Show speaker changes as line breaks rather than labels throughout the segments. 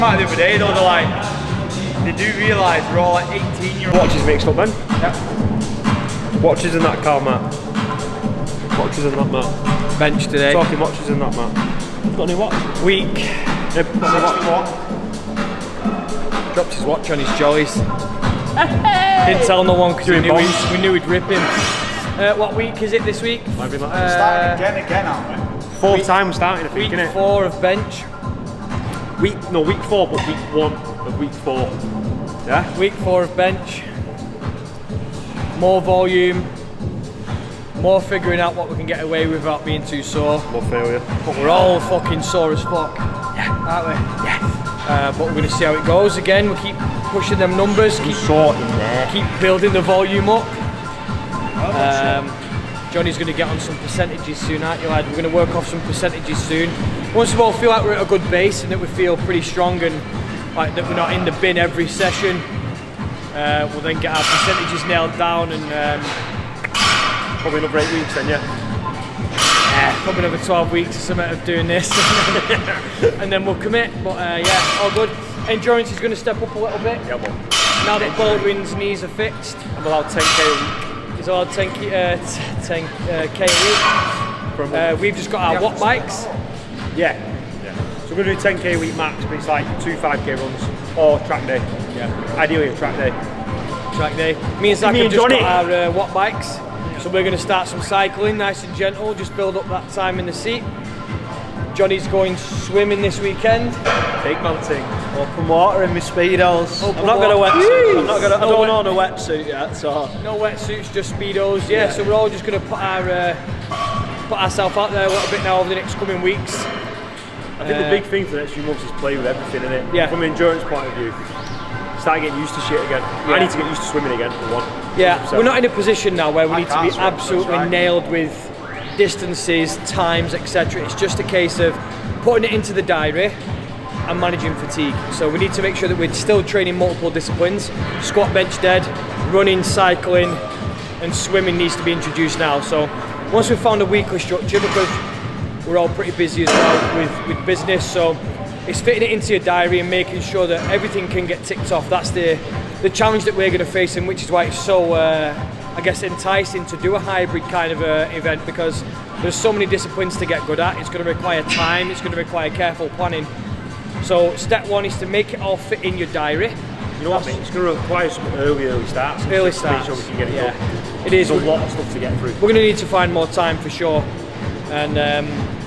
The other day though, they're like, they do realise we're all like 18-year-olds.
Watches mixed up then?
Yep.
Watches in that car, Matt. Watches in that, Matt.
Bench today.
Talking watches in that, Matt. You've got any watch?
Week.
Yeah, got any watch?
Dropped his watch on his jollies. Didn't tell no one because we knew we'd rip him. What week is it this week?
Might be like
Starting again, aren't we?
fourth time we're starting, I think,
Week
innit?
4 of bench.
Week 4, but week 1 of week 4. Yeah?
Week 4 of bench. More volume. More figuring out what we can get away with without being too sore.
More failure.
But we're all fucking sore as fuck. Yeah, aren't we? Yeah. But we're going to see how it goes again. We'll keep pushing them numbers. Keep
sorting there.
Keep building the volume up. Johnny's going to get on some percentages soon, aren't you, lad? We're going to work off some percentages soon. Once we all feel like we're at a good base and that we feel pretty strong and like that we're not in the bin every session, we'll then get our percentages nailed down and
Probably another 8 weeks then, yeah?
probably another 12 weeks or something of doing this and then we'll commit. But yeah, all good. Endurance is going to step up a little bit.
Yeah, well.
Now that Baldwin's knees are fixed.
I'm allowed 10k a week.
He's allowed 10k a week. We've just got our watt bikes.
Yeah. So we're going to do 10k a week max, but it's like 2 5k runs or track day.
Yeah.
Ideally a track day.
Track day. Me and Zach
Me
have
and
just
Johnny.
got our watt bikes. So we're going to start some cycling, nice and gentle, just build up that time in the seat. Johnny's going swimming this weekend.
Big man thing. Open water in my speedos.
Open
I'm not going to
water.
wetsuit. I'm not going to. I
No
don't
wet-
own a wetsuit yet, so.
No wetsuits, just speedos. Yeah. So we're all just going to put ourselves out there a little bit now over the next coming weeks.
I think the big thing for the next few months is play with everything, innit?
Yeah.
From an endurance point of view, start getting used to shit again.
Yeah.
I need to get used to swimming again, for one.
Yeah,
100%.
we're not in a position now where we need to
can't
be
swim,
absolutely
that's right.
nailed with distances, times, etc. It's just a case of putting it into the diary and managing fatigue. So we need to make sure that we're still training multiple disciplines. Squat, bench, dead, running, cycling, and swimming needs to be introduced now. So once we've found a weekly structure, because we're all pretty busy as well with business, so it's fitting it into your diary and making sure that everything can get ticked off. That's the challenge that we're going to face, and which is why it's so I guess enticing to do a hybrid kind of event, because there's so many disciplines to get good at. It's going to require time, it's going to require careful planning. So step 1 is to make it all fit in your diary.
You know what, mate? It's going to require some early starts.
Early
To
starts.
make sure we can get it done.
It is.
There's a lot of stuff to get through.
We're going to need to find more time for sure, and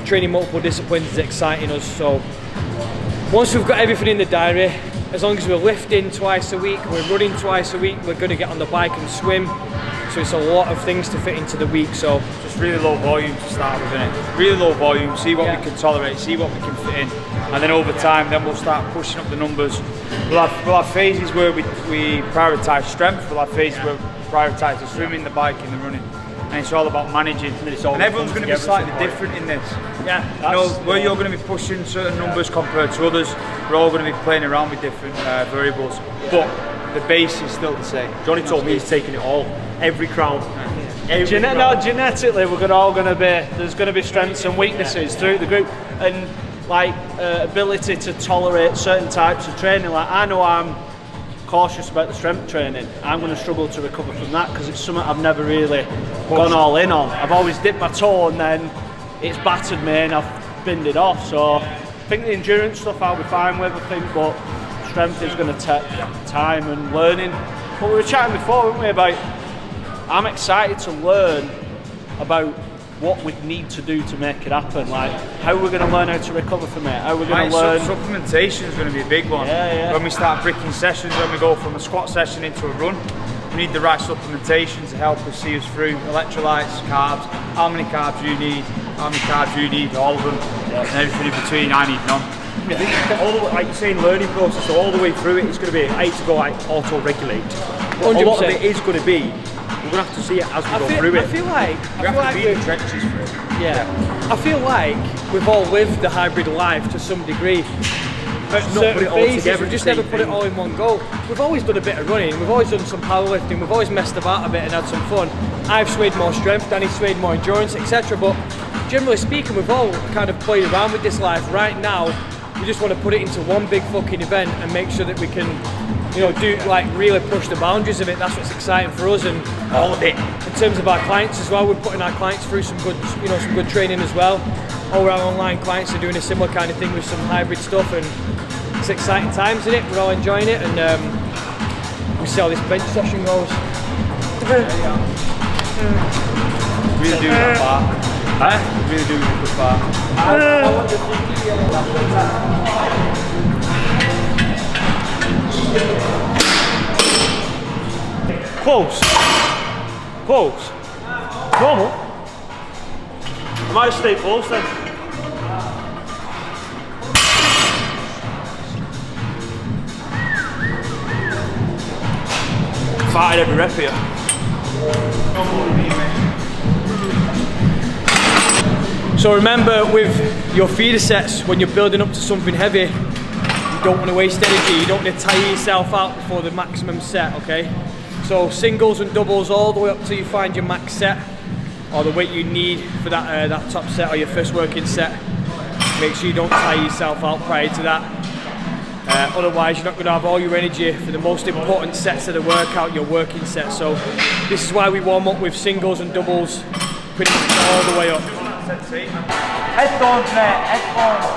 training multiple disciplines is exciting us. So once we've got everything in the diary, as long as we're lifting twice a week, we're running twice a week, we're going to get on the bike and swim. So it's a lot of things to fit into the week. So
Just really low volume to start with, innit? Really low volume, see what
Yeah.
we can tolerate, see what we can fit in. And then over time, then we'll start pushing up the numbers. We'll have phases where we prioritise strength, we'll have phases where we prioritise the swimming, the biking, the running. And it's all about managing.
all
And everyone's
comes
going to be
together at
slightly
some point.
different in this.
yeah,
You know, where you're going to be pushing certain numbers compared to others, we're all going to be playing around with different variables. But the base is still the same.
Johnny told me he's taking it all. Every crown. Every crown.
No, genetically, we're all going to be. There's going to be strengths and weaknesses through the group, and like ability to tolerate certain types of training. Like I know I'm cautious about the strength training. I'm going to struggle to recover from that because it's something I've never really gone all in on. I've always dipped my toe and then it's battered me and I've binned it off. So I think the endurance stuff I'll be fine with, I think, but strength is going to take time and learning. But we were chatting before, weren't we, about I'm excited to learn about what we need to do to make it happen. Like how we're going to learn how to recover from it, how we're going to learn.
Supplementation is going to be a big one.
Yeah.
When we start bricking sessions, when we go from a squat session into a run, we need the right supplementation to help us see us through. Electrolytes, carbs, how many carbs you need, how many carbs you need, all of them, and everything in between. I need none.
I think all the, like you're saying, learning process, so all the way through it, it's going to be, I hate to go like auto-regulate. But a lot of
100%.
it is going to be, we're going to have to see it as we go through it.
I feel like
We have to be in the trenches for it.
yeah. I feel like we've all lived the hybrid life to some degree. At
not
certain
put it all
phases,
together
we've
at
just
the
never
same
put it
thing.
all in one go. We've always done a bit of running, we've always done some powerlifting, we've always messed about a bit and had some fun. I've swayed more strength, Danny's swayed more endurance, etc. But generally speaking, we've all kind of played around with this life. Right now, We just want to put it into one big fucking event and make sure that we can, you know, do like really push the boundaries of it. That's what's exciting for us, and all of it. In terms of our clients as well, we're putting our clients through some good, you know, some good training as well. All our online clients are doing a similar kind of thing with some hybrid stuff, and it's exciting times, isn't it? We're all enjoying it, and we see how this bench session goes.
Really do that bar. Really do a good bar.
Close. Close. Normal. I might stay close then. Fighting every rep here.
So remember, with your feeder sets, when you're building up to something heavy, you don't want to waste energy, you don't want to tire yourself out before the maximum set, okay? So singles and doubles all the way up till you find your max set, or the weight you need for that, that top set or your first working set. Make sure you don't tire yourself out prior to that. Otherwise you're not going to have all your energy for the most important sets of the workout, your working set. So this is why we warm up with singles and doubles pretty much all the way up.
Headphones, mate, headphones.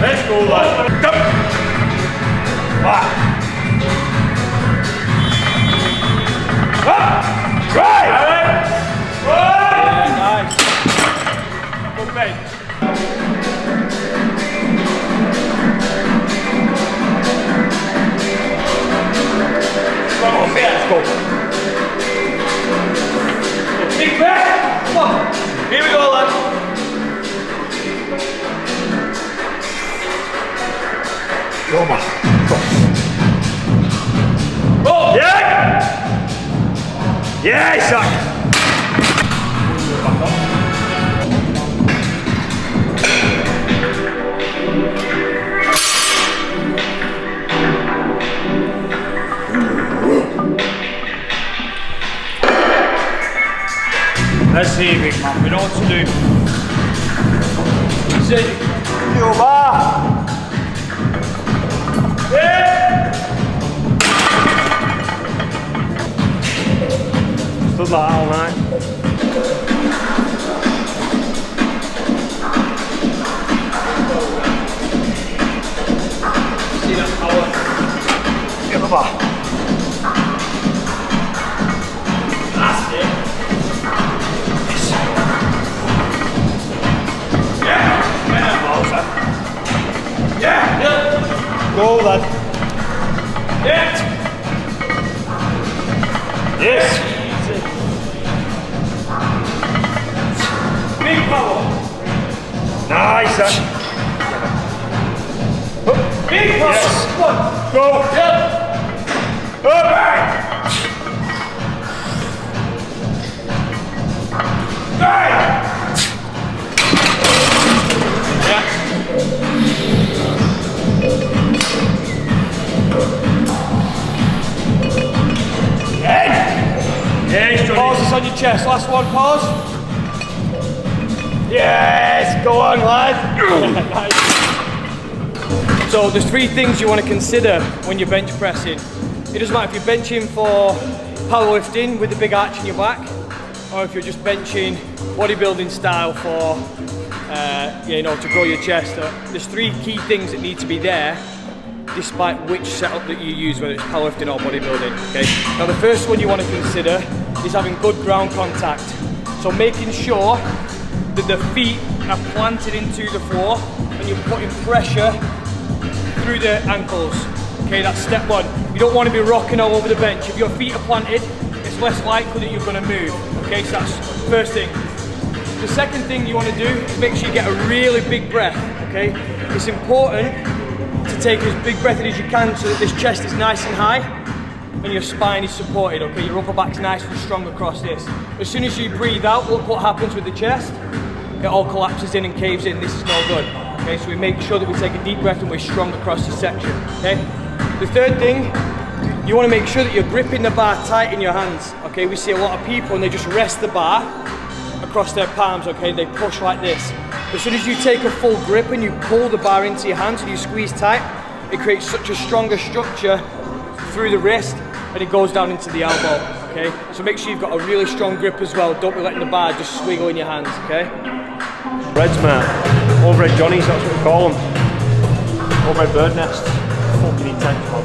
Let's go, lad. Right!
Nice. Good bench.
Let's go. Big back. Come on. Here we go, lad. Roma. Oh! Yeah! Yeah, Isaac!
Let's see, big man. We know what to do.
Sit.
Yoba! Stood like that all night.
See that power?
Get the bar.
That's it.
Go, lad.
Yeah.
Yes.
Big power.
Nice, lad.
Big power.
Yes.
Come on.
Go.
Yep.
Up. Right.
Yeah.
Yes, Johnny.
Pause this on your chest. Last one, pause.
Yes, go on, lad.
So there's three things you want to consider when you're bench pressing. It doesn't matter if you're benching for powerlifting with the big arch in your back, or if you're just benching bodybuilding style for, you know, to grow your chest. There's three key things that need to be there, despite which setup that you use, whether it's powerlifting or bodybuilding. Okay. Now the first one you want to consider is having good ground contact. So making sure that the feet are planted into the floor and you're putting pressure through the ankles. Okay, that's step one. You don't want to be rocking all over the bench. If your feet are planted, it's less likely that you're going to move. Okay, so that's the first thing. The second thing you want to do is make sure you get a really big breath. okay? It's important to take as big breath in as you can so that this chest is nice and high and your spine is supported, okay? Your upper back's nice and strong across this. As soon as you breathe out, look what happens with the chest. It all collapses in and caves in. This is no good, okay? So we make sure that we take a deep breath and we're strong across this section, okay? The third thing, you want to make sure that you're gripping the bar tight in your hands, okay? We see a lot of people and they just rest the bar across their palms, okay? They push like this. As soon as you take a full grip and you pull the bar into your hands and you squeeze tight, it creates such a stronger structure through the wrist and it goes down into the elbow, okay? So make sure you've got a really strong grip as well. Don't be letting the bar just swiggle in your hands, okay?
Reds, mate. Overhead Johnnies, that's what we call them. Overhead bird nests. Fucking intense, man.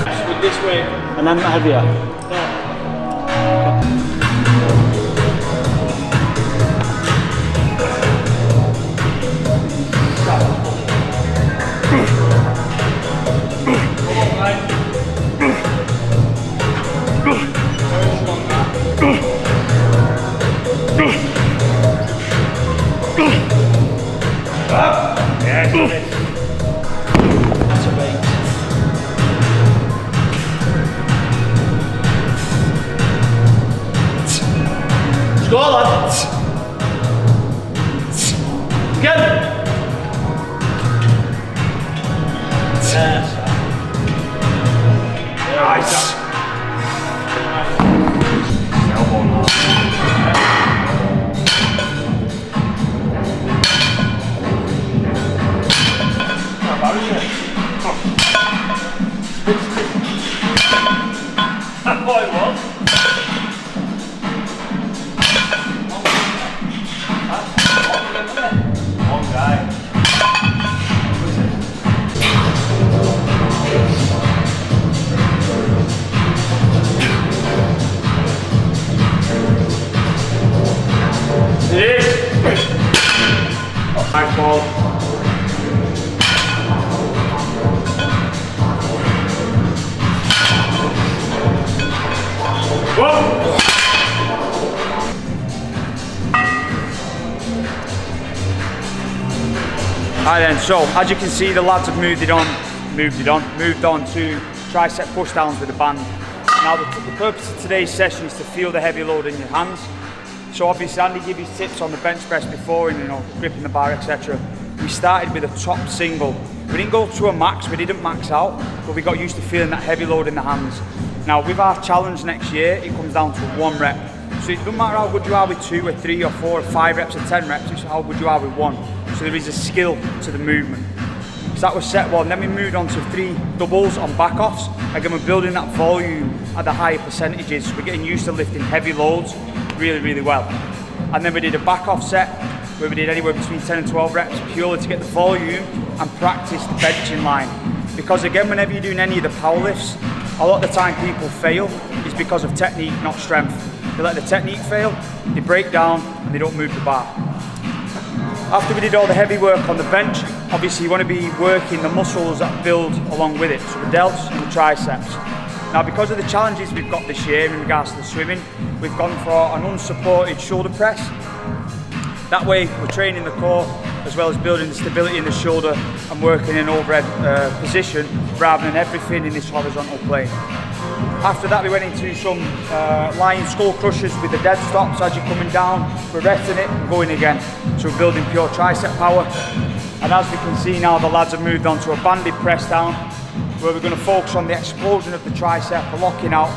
Just with this way.
And then heavier.
Go on, lad. Again. Yes. Nice. That boy was. Long guy. It is. Nice ball. Whoa.
Right then, so as you can see, the lads have moved on to tricep push downs with the band. Now the purpose of today's session is to feel the heavy load in your hands. So obviously Andy gave his tips on the bench press before and gripping the bar, etc. We started with a top single. We didn't go to a max, we didn't max out, but we got used to feeling that heavy load in the hands. Now with our challenge next year, it comes down to 1 rep. So it doesn't matter how good you are with 2 or 3 or 4 or 5 reps or 10 reps, it's how good you are with 1. So there is a skill to the movement. So that was set 1, then we moved on to 3 doubles on back offs. Again, we're building that volume at the higher percentages. So we're getting used to lifting heavy loads really, really well. And then we did a back off set where we did anywhere between 10 and 12 reps purely to get the volume and practice the benching line. Because again, whenever you're doing any of the power lifts, a lot of the time people fail is because of technique, not strength. They let the technique fail, they break down and they don't move the bar. After we did all the heavy work on the bench, obviously you want to be working the muscles that build along with it, so the delts and the triceps. Now because of the challenges we've got this year in regards to the swimming, we've gone for an unsupported shoulder press. That way we're training the core as well as building the stability in the shoulder and working in an overhead position rather than everything in this horizontal plane. After that we went into some lying skull crushers with the dead stops. As you're coming down, we're resting it and going again. So we're building pure tricep power. And as we can see now, the lads have moved on to a banded press down where we're going to focus on the explosion of the tricep, the locking out,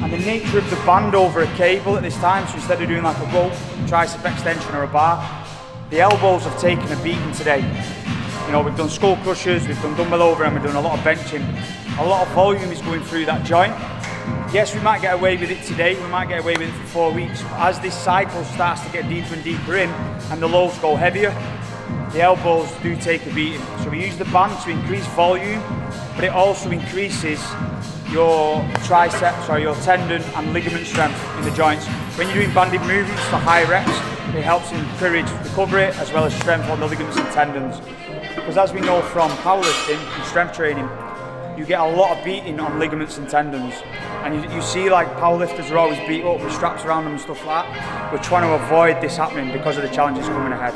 and the nature of the band over a cable at this time. So instead of doing like a rope, tricep extension or a bar, the elbows have taken a beating today. You know, we've done skull crushers, we've done dumbbell over, and we're doing a lot of benching. A lot of volume is going through that joint. Yes, we might get away with it today, we might get away with it for 4 weeks, but as this cycle starts to get deeper and deeper in and the loads go heavier, the elbows do take a beating. So we use the band to increase volume, but it also increases your triceps or your tendon and ligament strength in the joints. When you're doing banded movements for high reps, it helps encourage recovery as well as strength on the ligaments and tendons. Because as we know from powerlifting and strength training, you get a lot of beating on ligaments and tendons. And you see like powerlifters are always beat up with straps around them and stuff like that. We're trying to avoid this happening because of the challenges coming ahead.